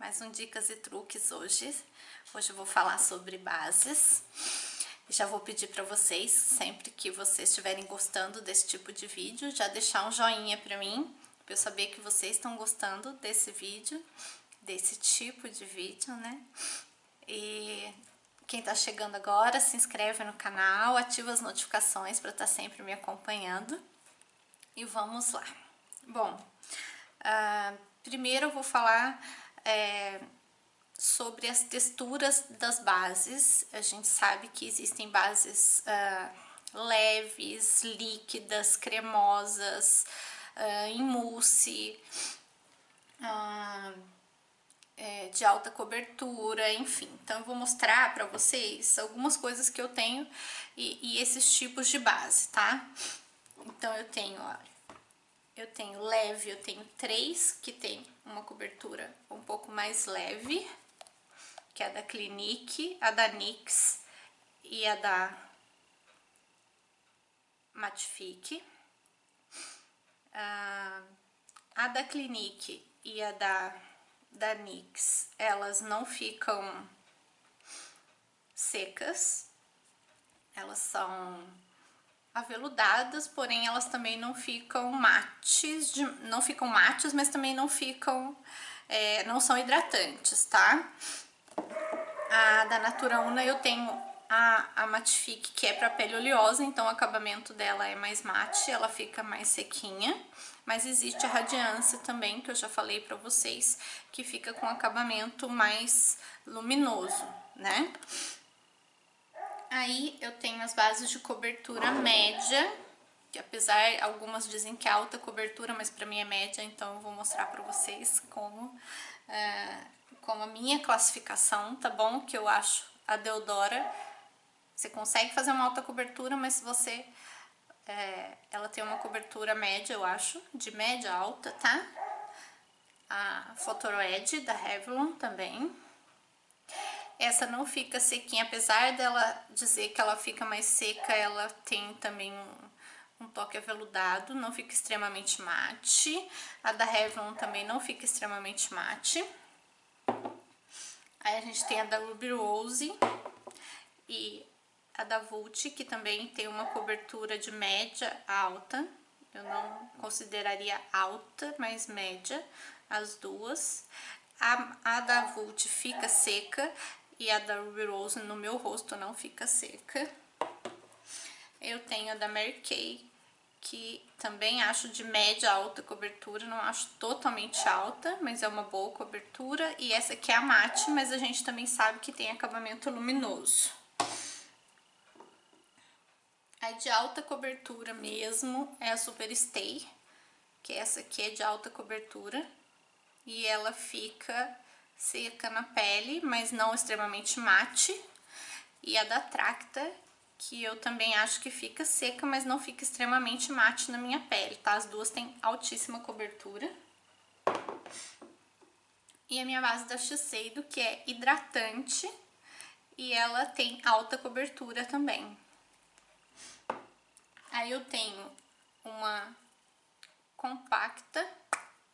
Mais um Dicas e Truques hoje. Hoje eu vou falar sobre bases. Já vou pedir para vocês, sempre que vocês estiverem gostando desse tipo de vídeo, já deixar um joinha para mim, para eu saber que vocês estão gostando desse vídeo, desse tipo de vídeo, né? E quem tá chegando agora, se inscreve no canal, ativa as notificações para estar sempre me acompanhando. E vamos lá. Bom, primeiro eu vou falar sobre as texturas das bases. A gente sabe que existem bases leves, líquidas, cremosas, em mousse, de alta cobertura, enfim. Então eu vou mostrar pra vocês algumas coisas que eu tenho e esses tipos de base, tá? Então eu tenho, olha, eu tenho leve, eu tenho 3 que tem uma cobertura um pouco mais leve, que é a da Clinique, a da NYX e a da Matifique. A da Clinique e a da NYX, elas não ficam secas, elas são aveludadas, porém elas também não ficam mates, mas também não ficam, não são hidratantes, tá? A da Natura Una eu tenho a Matifique, que é para pele oleosa, então o acabamento dela é mais mate, ela fica mais sequinha. Mas existe a Radiância também, que eu já falei pra vocês, que fica com acabamento mais luminoso, né? Aí eu tenho as bases de cobertura média, que apesar, algumas dizem que é alta cobertura, mas pra mim é média, então eu vou mostrar pra vocês como a minha classificação, tá bom? Que eu acho a Deodora, você consegue fazer uma alta cobertura, mas se você... ela tem uma cobertura média, eu acho, de média a alta, tá? A Photoroid da Revlon também. Essa não fica sequinha, apesar dela dizer que ela fica mais seca, ela tem também um toque aveludado, não fica extremamente mate. A da Revlon também não fica extremamente mate. Aí a gente tem a da Ruby Rose e a da Vult, que também tem uma cobertura de média a alta. Eu não consideraria alta, mas média, as duas. A da Vult fica seca e a da Ruby Rose no meu rosto não fica seca. Eu tenho a da Mary Kay, que também acho de média a alta cobertura, não acho totalmente alta, mas é uma boa cobertura. E essa aqui é a mate, mas a gente também sabe que tem acabamento luminoso. A de alta cobertura mesmo é a Superstay, que essa aqui é de alta cobertura. E ela fica seca na pele, mas não extremamente mate. E a da Tracta, que eu também acho que fica seca, mas não fica extremamente mate na minha pele, tá? As duas têm altíssima cobertura. E a minha base da Shiseido, que é hidratante, e ela tem alta cobertura também. Aí eu tenho uma compacta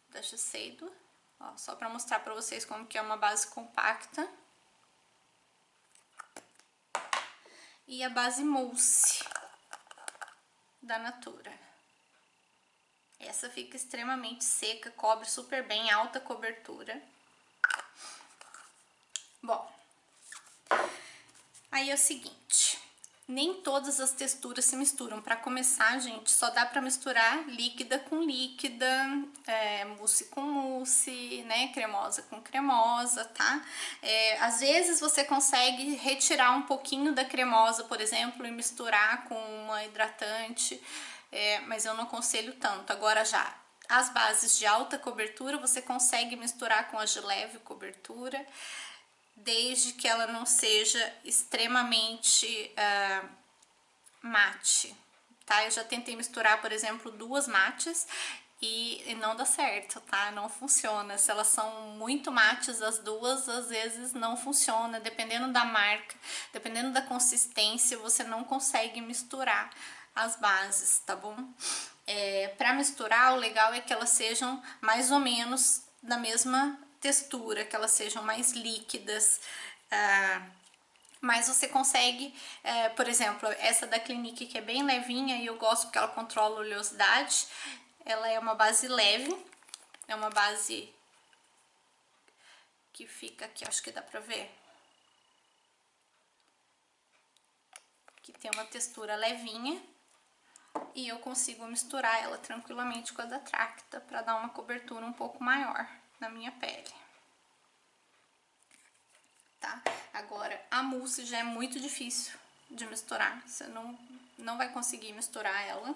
da Shiseido, ó, só pra mostrar pra vocês como que é uma base compacta. E a base mousse da Natura. Essa fica extremamente seca, cobre super bem, alta cobertura. Bom, aí é o seguinte, nem todas as texturas se misturam. Para começar, gente, só dá para misturar líquida com líquida, mousse com mousse, né, cremosa com cremosa, tá? Às vezes você consegue retirar um pouquinho da cremosa, por exemplo, e misturar com uma hidratante, mas eu não aconselho tanto. Agora já, as bases de alta cobertura você consegue misturar com as de leve cobertura, desde que ela não seja extremamente mate, tá? Eu já tentei misturar, por exemplo, 2 mates e não dá certo, tá? Não funciona. Se elas são muito mates, as duas, às vezes não funciona. Dependendo da marca, dependendo da consistência, você não consegue misturar as bases, tá bom? Pra misturar, o legal é que elas sejam mais ou menos da mesma textura, que elas sejam mais líquidas, mas você consegue, por exemplo, essa da Clinique que é bem levinha e eu gosto porque ela controla a oleosidade, ela é uma base leve, é uma base que fica aqui, acho que dá pra ver, que tem uma textura levinha e eu consigo misturar ela tranquilamente com a da Tracta pra dar uma cobertura um pouco maior na minha pele. Tá? Agora, a mousse já é muito difícil de misturar, você não vai conseguir misturar ela.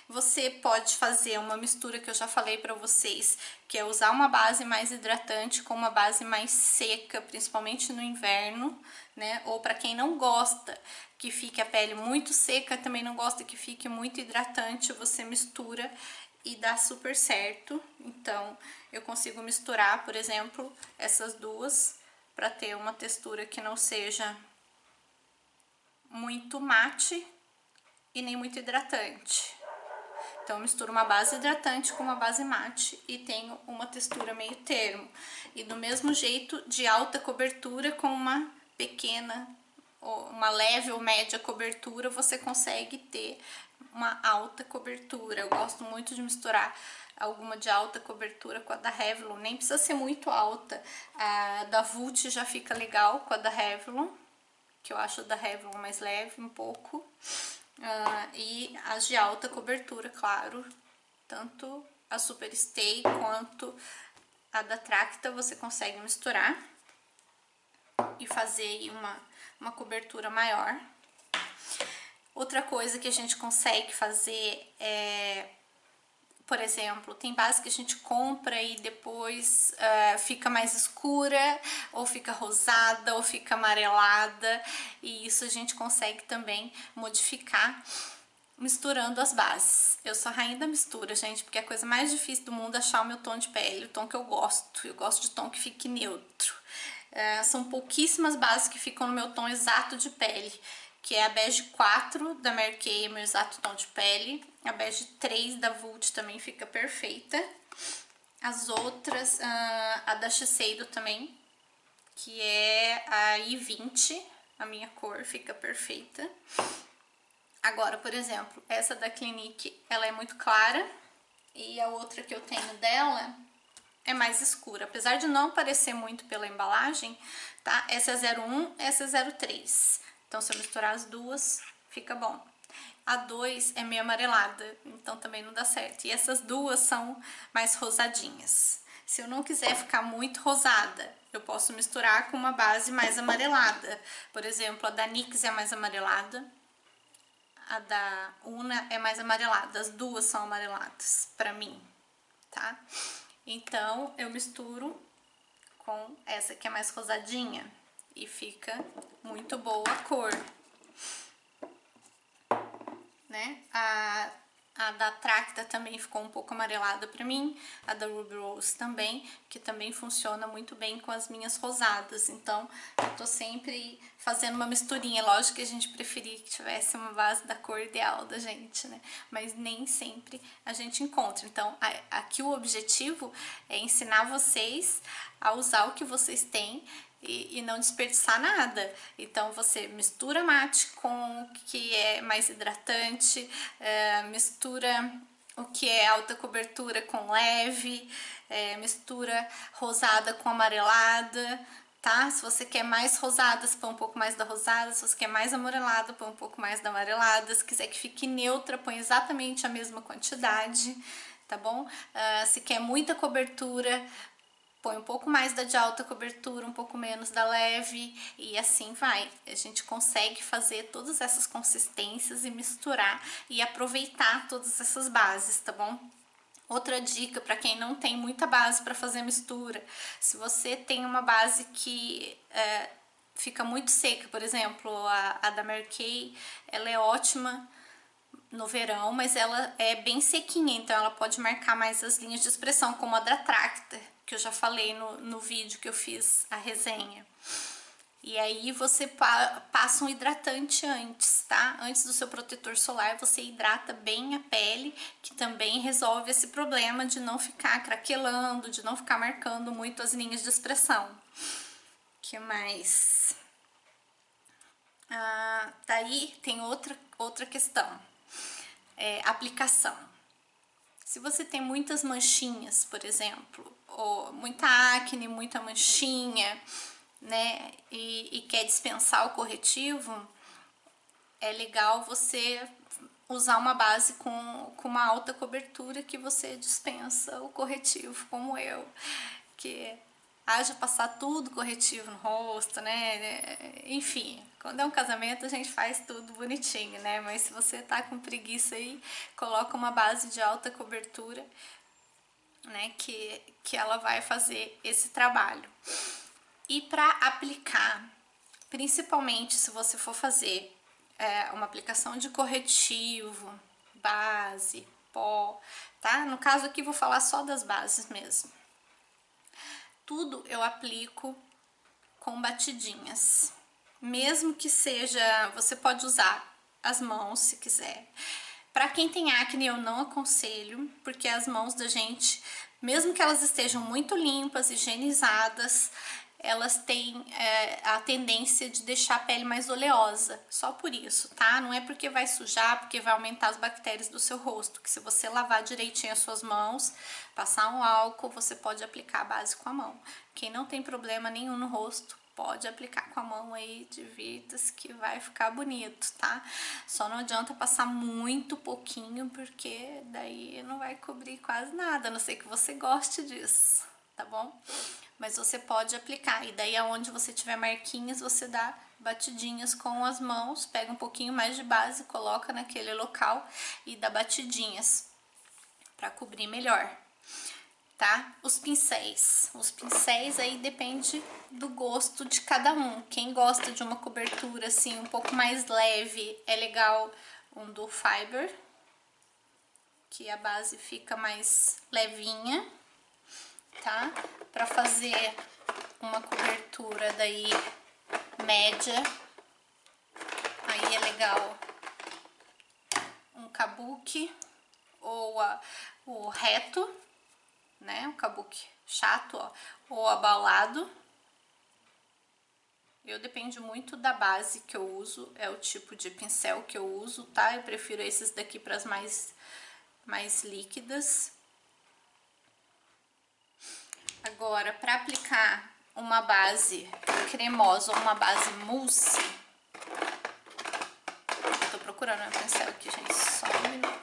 Você pode fazer uma mistura que eu já falei pra vocês, que é usar uma base mais hidratante com uma base mais seca, principalmente no inverno, né? Ou pra quem não gosta que fique a pele muito seca, também não gosta que fique muito hidratante, você mistura e dá super certo. Então, eu consigo misturar, por exemplo, essas duas para ter uma textura que não seja muito mate e nem muito hidratante. Então, eu misturo uma base hidratante com uma base mate e tenho uma textura meio termo. E do mesmo jeito, de alta cobertura com uma pequena, uma leve ou média cobertura, você consegue ter uma alta cobertura. Eu gosto muito de misturar alguma de alta cobertura com a da Revlon, nem precisa ser muito alta. A da Vult já fica legal com a da Revlon, que eu acho a da Revlon mais leve um pouco. E as de alta cobertura, claro, tanto a Superstay quanto a da Tracta você consegue misturar e fazer aí uma cobertura maior. Outra coisa que a gente consegue fazer é, por exemplo, tem base que a gente compra e depois fica mais escura, ou fica rosada, ou fica amarelada, e isso a gente consegue também modificar misturando as bases. Eu sou a rainha da mistura, gente, porque é a coisa mais difícil do mundo é achar o meu tom de pele, o tom que eu gosto. Eu gosto de tom que fique neutro. São pouquíssimas bases que ficam no meu tom exato de pele, que é a bege 4 da Mary Kay, meu exato tom de pele. A bege 3 da Vult também fica perfeita. As outras, a da Shiseido também, que é a I20, a minha cor, fica perfeita. Agora, por exemplo, essa da Clinique, ela é muito clara e a outra que eu tenho dela é mais escura. Apesar de não aparecer muito pela embalagem, tá? Essa é 01, essa é 03. Então, se eu misturar as duas, fica bom. A 2 é meio amarelada, então também não dá certo. E essas duas são mais rosadinhas. Se eu não quiser ficar muito rosada, eu posso misturar com uma base mais amarelada. Por exemplo, a da NYX é mais amarelada. A da Una é mais amarelada, as duas são amareladas pra mim, tá? Então, eu misturo com essa que é mais rosadinha e fica muito boa a cor, né? A da Tracta também ficou um pouco amarelada pra mim, a da Ruby Rose também, que também funciona muito bem com as minhas rosadas. Então, eu tô sempre fazendo uma misturinha. Lógico que a gente preferia que tivesse uma base da cor ideal da gente, né? Mas nem sempre a gente encontra. Então, aqui o objetivo é ensinar vocês a usar o que vocês têm e não desperdiçar nada. Então, você mistura mate com o que é mais hidratante, mistura o que é alta cobertura com leve, mistura rosada com amarelada, tá? Se você quer mais rosada, você põe um pouco mais da rosada. Se você quer mais amarelada, põe um pouco mais da amarelada. Se quiser que fique neutra, põe exatamente a mesma quantidade, tá bom? Se quer muita cobertura, põe um pouco mais da de alta cobertura, um pouco menos da leve e assim vai. A gente consegue fazer todas essas consistências e misturar e aproveitar todas essas bases, tá bom? Outra dica para quem não tem muita base para fazer mistura, se você tem uma base que fica muito seca, por exemplo, a da Mary Kay, ela é ótima no verão, mas ela é bem sequinha, então ela pode marcar mais as linhas de expressão, como a da Tracta, que eu já falei no vídeo que eu fiz a resenha. E aí você passa um hidratante antes, tá? Antes do seu protetor solar, você hidrata bem a pele, que também resolve esse problema de não ficar craquelando, de não ficar marcando muito as linhas de expressão. Que mais? Daí tem outra questão, aplicação. Se você tem muitas manchinhas, por exemplo, ou muita acne, muita manchinha, né, e quer dispensar o corretivo, é legal você usar uma base com uma alta cobertura que você dispensa o corretivo, como eu, que haja passar tudo corretivo no rosto, né? Enfim, quando é um casamento a gente faz tudo bonitinho, né? Mas se você tá com preguiça aí, coloca uma base de alta cobertura, né? Que ela vai fazer esse trabalho. E para aplicar, principalmente se você for fazer uma aplicação de corretivo, base, pó, tá? No caso aqui vou falar só das bases mesmo. Tudo eu aplico com batidinhas. Mesmo que seja, você pode usar as mãos se quiser. Para quem tem acne eu não aconselho, porque as mãos da gente, mesmo que elas estejam muito limpas, higienizadas, elas têm a tendência de deixar a pele mais oleosa, só por isso, tá? Não é porque vai sujar, porque vai aumentar as bactérias do seu rosto, que se você lavar direitinho as suas mãos, passar um álcool, você pode aplicar a base com a mão. Quem não tem problema nenhum no rosto, pode aplicar com a mão aí, divirta-se que vai ficar bonito, tá? Só não adianta passar muito pouquinho, porque daí não vai cobrir quase nada, a não ser que você goste disso, tá bom? Mas você pode aplicar, e daí aonde você tiver marquinhas, você dá batidinhas com as mãos, pega um pouquinho mais de base, coloca naquele local e dá batidinhas para cobrir melhor, tá? Os pincéis aí depende do gosto de cada um. Quem gosta de uma cobertura assim um pouco mais leve, é legal um do Fiber, que a base fica mais levinha, tá? Para fazer uma cobertura daí média, aí é legal um kabuki ou o reto, né? Um kabuki chato, ó, ou abaulado. Eu depende muito da base que eu uso, é o tipo de pincel que eu uso, tá? Eu prefiro esses daqui para as mais líquidas. Agora, para aplicar uma base cremosa ou uma base mousse, eu tô procurando meu pincel aqui, gente, só um minuto.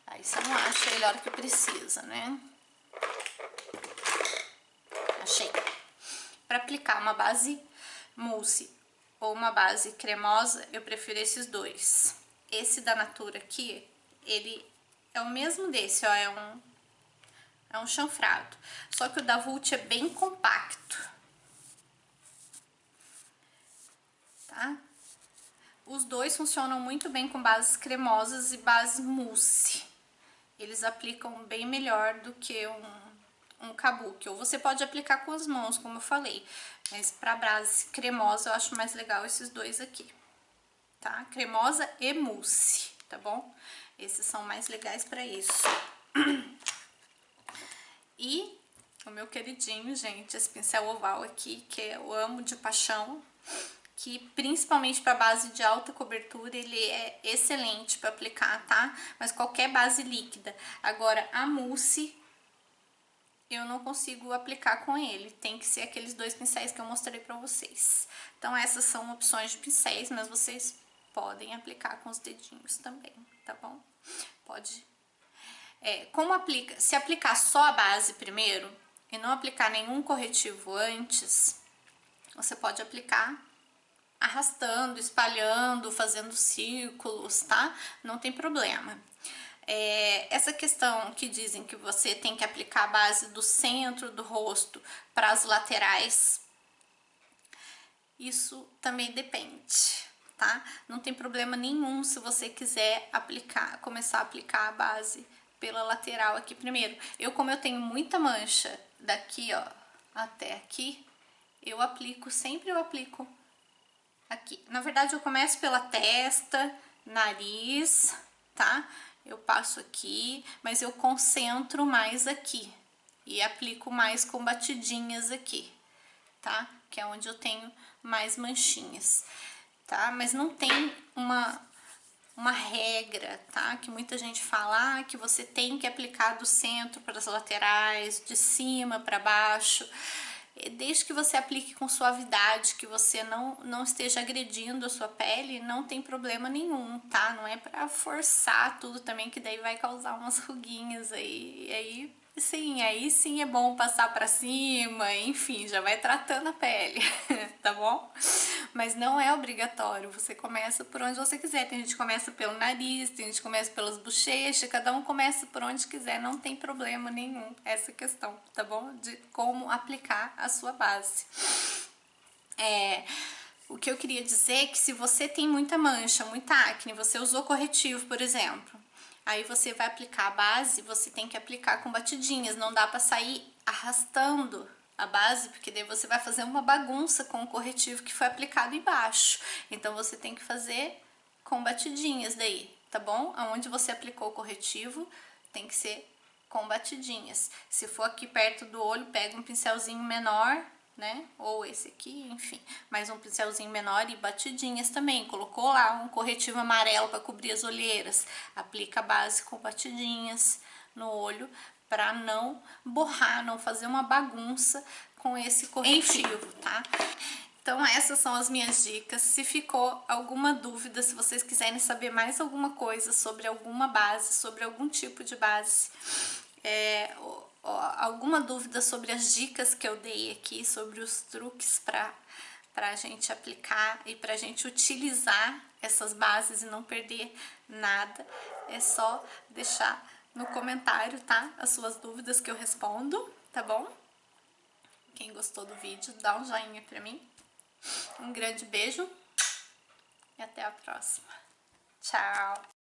Aí você não acha ele a hora que precisa, né? Achei. Para aplicar uma base mousse ou uma base cremosa, eu prefiro esses dois. Esse da Natura aqui, ele é o mesmo desse, ó, é um chanfrado. Só que o da Vult é bem compacto, tá? Os dois funcionam muito bem com bases cremosas e bases mousse. Eles aplicam bem melhor do que um kabuki. Ou você pode aplicar com as mãos, como eu falei. Mas para base cremosa eu acho mais legal esses dois aqui, tá? Cremosa e mousse, tá bom? Esses são mais legais para isso. E o meu queridinho, gente, esse pincel oval aqui, que eu amo de paixão, que principalmente para base de alta cobertura ele é excelente para aplicar, tá? Mas qualquer base líquida. Agora, a mousse eu não consigo aplicar com ele, tem que ser aqueles dois pincéis que eu mostrei para vocês. Então essas são opções de pincéis, mas vocês podem aplicar com os dedinhos também, tá bom? Pode. Como aplica? Se aplicar só a base primeiro e não aplicar nenhum corretivo antes, você pode aplicar arrastando, espalhando, fazendo círculos, tá? Não tem problema. Essa questão que dizem que você tem que aplicar a base do centro do rosto para as laterais, isso também depende, tá? Não tem problema nenhum se você quiser começar a aplicar a base pela lateral aqui primeiro. Como eu tenho muita mancha daqui, ó, até aqui, eu aplico, sempre eu aplico aqui. Na verdade, eu começo pela testa, nariz, tá? Eu passo aqui, mas eu concentro mais aqui e aplico mais com batidinhas aqui, tá? Que é onde eu tenho mais manchinhas, tá? Mas não tem uma regra, tá? Que muita gente fala que você tem que aplicar do centro para as laterais, de cima para baixo. Desde que você aplique com suavidade, que você não esteja agredindo a sua pele, não tem problema nenhum, tá? Não é pra forçar tudo também, que daí vai causar umas ruguinhas aí, e aí sim é bom passar pra cima, enfim, já vai tratando a pele, tá bom? Mas não é obrigatório, você começa por onde você quiser. Tem gente que começa pelo nariz, tem gente que começa pelas bochechas, cada um começa por onde quiser, não tem problema nenhum essa questão, tá bom? De como aplicar a sua base. O que eu queria dizer é que se você tem muita mancha, muita acne, você usou corretivo, por exemplo, aí você vai aplicar a base, você tem que aplicar com batidinhas, não dá pra sair arrastando a base, porque daí você vai fazer uma bagunça com o corretivo que foi aplicado embaixo. Então você tem que fazer com batidinhas daí, tá bom? Aonde você aplicou o corretivo, tem que ser com batidinhas. Se for aqui perto do olho, pega um pincelzinho menor, né? Ou esse aqui, enfim, mais um pincelzinho menor e batidinhas também. Colocou lá um corretivo amarelo para cobrir as olheiras, aplica a base com batidinhas no olho para não borrar, não fazer uma bagunça com esse corretivo, tá? Então essas são as minhas dicas. Se ficou alguma dúvida, se vocês quiserem saber mais alguma coisa sobre alguma base, sobre algum tipo de base, alguma dúvida sobre as dicas que eu dei aqui, sobre os truques para a gente aplicar e para a gente utilizar essas bases e não perder nada, é só deixar no comentário, tá? As suas dúvidas que eu respondo, tá bom? Quem gostou do vídeo, dá um joinha pra mim. Um grande beijo e até a próxima. Tchau!